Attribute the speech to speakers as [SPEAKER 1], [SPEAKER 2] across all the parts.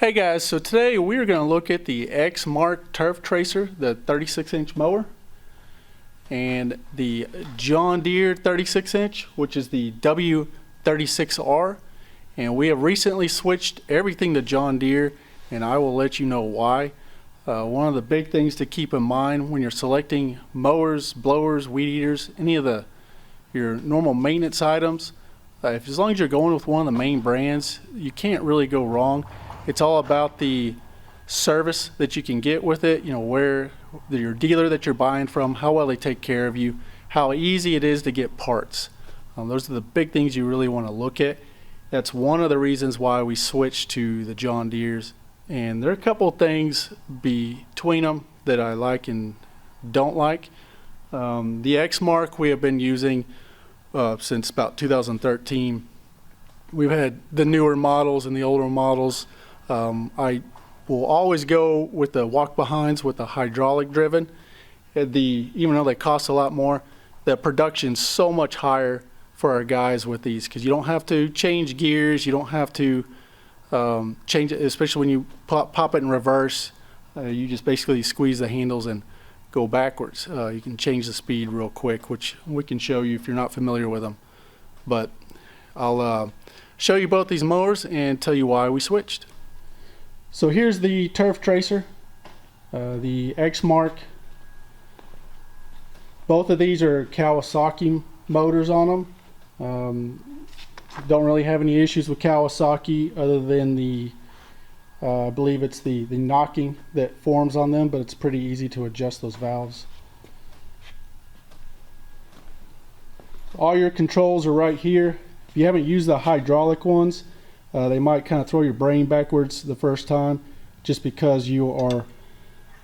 [SPEAKER 1] Hey guys, so today we're going to look at the Exmark Turf Tracer, the 36-inch mower, and the John Deere 36-inch, which is the W36R. And we have recently switched everything to John Deere, and I will let you know why. One of the big things to keep in mind when you're selecting mowers, blowers, weed eaters, any of your normal maintenance items, as long as you're going with one of the main brands, you can't really go wrong. It's all about the service that you can get with it, where your dealer that you're buying from, how well they take care of you, how easy it is to get parts. Those are the big things you really want to look at. That's one of the reasons why we switched to the John Deere's. And there are a couple of things between them that I like and don't like. The Exmark we have been using since about 2013. We've had the newer models and the older models. I will always go with the walk behinds with the hydraulic driven. Even though they cost a lot more, the production's so much higher for our guys with these, because you don't have to change gears, you don't have to change it, especially when you pop it in reverse. You just basically squeeze the handles and go backwards. You can change the speed real quick, which we can show you if you're not familiar with them. But I'll show you both these mowers and tell you why we switched. So here's the Turf Tracer, the Exmark. Both of these are Kawasaki motors on them. Don't really have any issues with Kawasaki other than I believe it's the knocking that forms on them, but it's pretty easy to adjust those valves. All your controls are right here. If you haven't used the hydraulic ones, they might kind of throw your brain backwards the first time, just because you are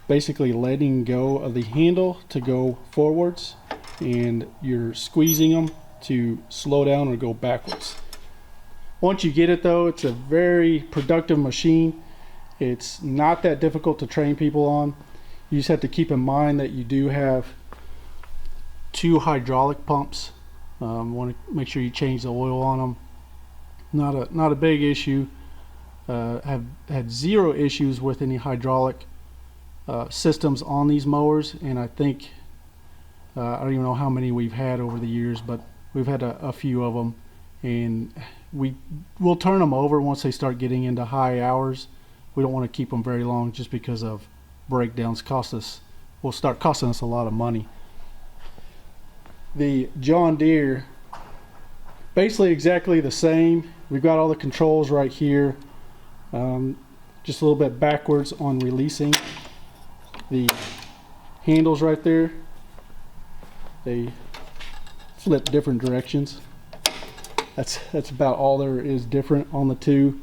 [SPEAKER 1] basically letting go of the handle to go forwards and you're squeezing them to slow down or go backwards. Once you get it though, it's a very productive machine. It's not that difficult to train people on. You just have to keep in mind that you do have two hydraulic pumps. Want to make sure you change the oil on them. Not a big issue. Have had zero issues with any hydraulic systems on these mowers, and I think I don't even know how many we've had over the years, but we've had a few of them, and we'll turn them over once they start getting into high hours. We don't want to keep them very long just because of breakdowns. Will start costing us a lot of money. The John Deere, basically exactly the same. We've got all the controls right here. Just a little bit backwards on releasing the handles right there. They flip different directions. That's about all there is different on the two.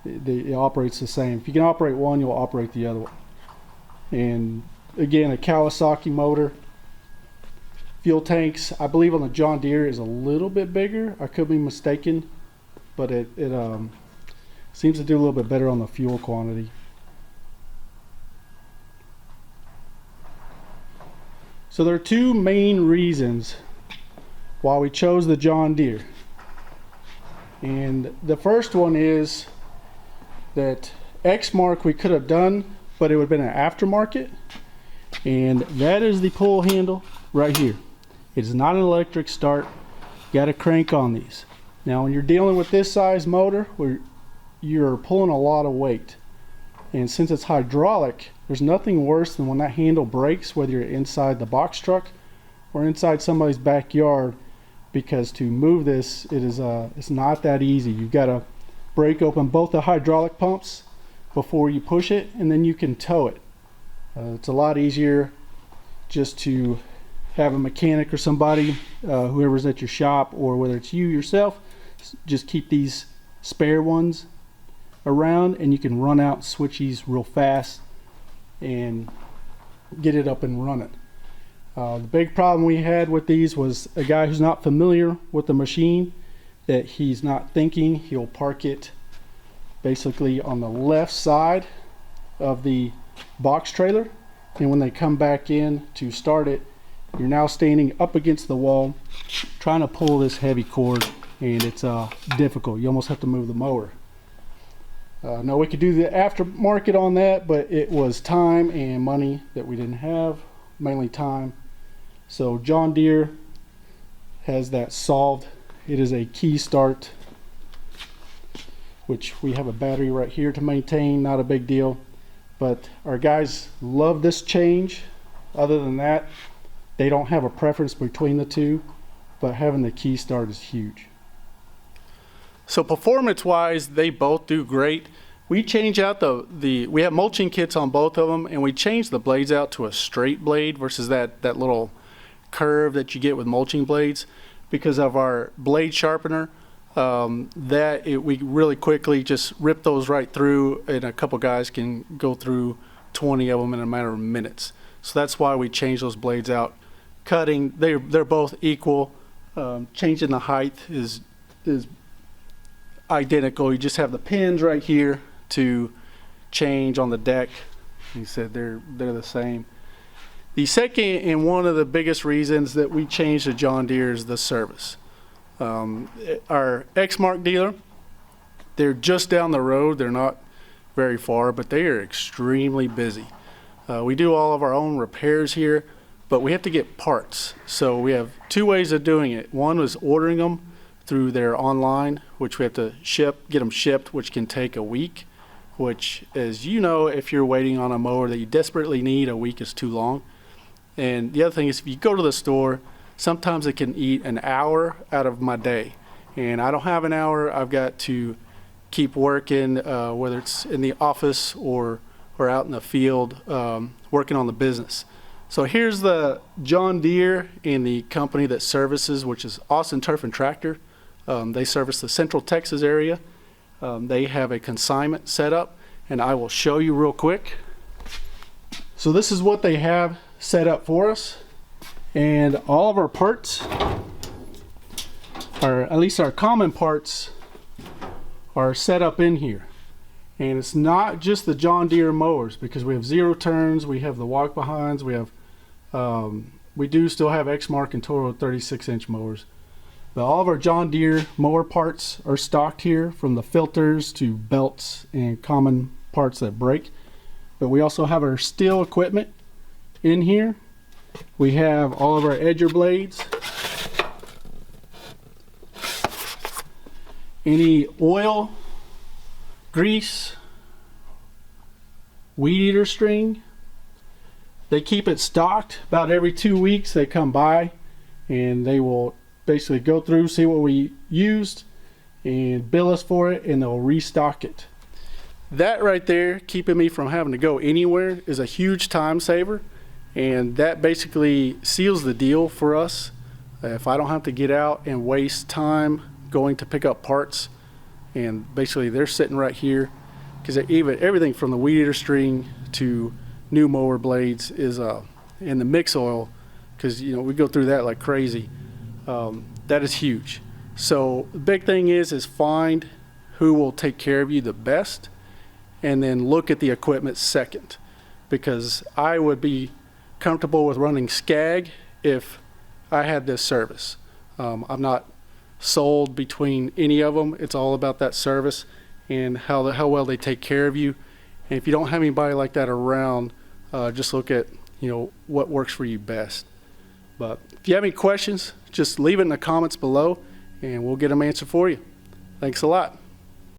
[SPEAKER 1] It operates the same. If you can operate one, you'll operate the other one. And again, a Kawasaki motor. Fuel tanks, I believe on the John Deere is a little bit bigger. I could be mistaken, but it seems to do a little bit better on the fuel quantity. So there are two main reasons why we chose the John Deere. And the first one is that Exmark we could have done, but it would have been an aftermarket. And that is the pull handle right here. It is not an electric start. You got to crank on these. Now when you're dealing with this size motor where you're pulling a lot of weight, and since it's hydraulic, there's nothing worse than when that handle breaks, whether you're inside the box truck or inside somebody's backyard, because to move this, it's not that easy. You've got to break open both the hydraulic pumps before you push it, and then you can tow it. It's a lot easier just to have a mechanic or somebody, whoever's at your shop, or whether it's you yourself, just keep these spare ones around, and you can run out, switch these real fast, and get it up and running. The big problem we had with these was a guy who's not familiar with the machine, that he's not thinking. He'll park it basically on the left side of the box trailer, and when they come back in to start it, you're now standing up against the wall trying to pull this heavy cord, and it's difficult. You almost have to move the mower No, we could do the aftermarket on that, but it was time and money that we didn't have, mainly time. So John Deere has that solved. It is a key start, which we have a battery right here to maintain, not a big deal. But our guys love this change. Other than that, they don't have a preference between the two, but having the key start is huge. So performance-wise, they both do great. We change out we have mulching kits on both of them, and we change the blades out to a straight blade versus that little curve that you get with mulching blades because of our blade sharpener. We really quickly just rip those right through, and a couple guys can go through 20 of them in a matter of minutes. So that's why we change those blades out. Cutting, they're both equal. Changing the height is identical. You just have the pins right here to change on the deck. He said they're the same. The second and one of the biggest reasons that we changed to John Deere is the service. Our Exmark dealer, they're just down the road. They're not very far, but they are extremely busy. We do all of our own repairs here, but we have to get parts. So we have two ways of doing it. One was ordering them through their online, which we have to get them shipped, which can take a week, which, as you know, if you're waiting on a mower that you desperately need, a week is too long. And the other thing is, if you go to the store, sometimes it can eat an hour out of my day. And I don't have an hour. I've got to keep working, whether it's in the office or out in the field, working on the business. So here's the John Deere and the company that services, which is Austin Turf and Tractor. They service the Central Texas area. They have a consignment set up, and I will show you real quick. So this is what they have set up for us, and all of our parts, or at least our common parts, are set up in here. And it's not just the John Deere mowers, because we have zero turns, we have the walk behinds, we do still have Exmark and Toro 36-inch mowers. But all of our John Deere mower parts are stocked here, from the filters to belts and common parts that break. But we also have our steel equipment in here. We have all of our edger blades, any oil, grease, weed eater string. They keep it stocked. About every 2 weeks they come by and they will basically go through, see what we used, and bill us for it, and they'll restock it. That right there, keeping me from having to go anywhere, is a huge time saver, and that basically seals the deal for us. If I don't have to get out and waste time going to pick up parts, and basically they're sitting right here, because everything from the weed eater string to new mower blades is in the mix oil, because we go through that like crazy. That is huge. So the big thing is find who will take care of you the best, and then look at the equipment second, because I would be comfortable with running Skag if I had this service. I'm not sold between any of them. It's all about that service and how well they take care of you. And if you don't have anybody like that around, just look at what works for you best. But if you have any questions, just leave it in the comments below and we'll get them answered for you. Thanks a lot.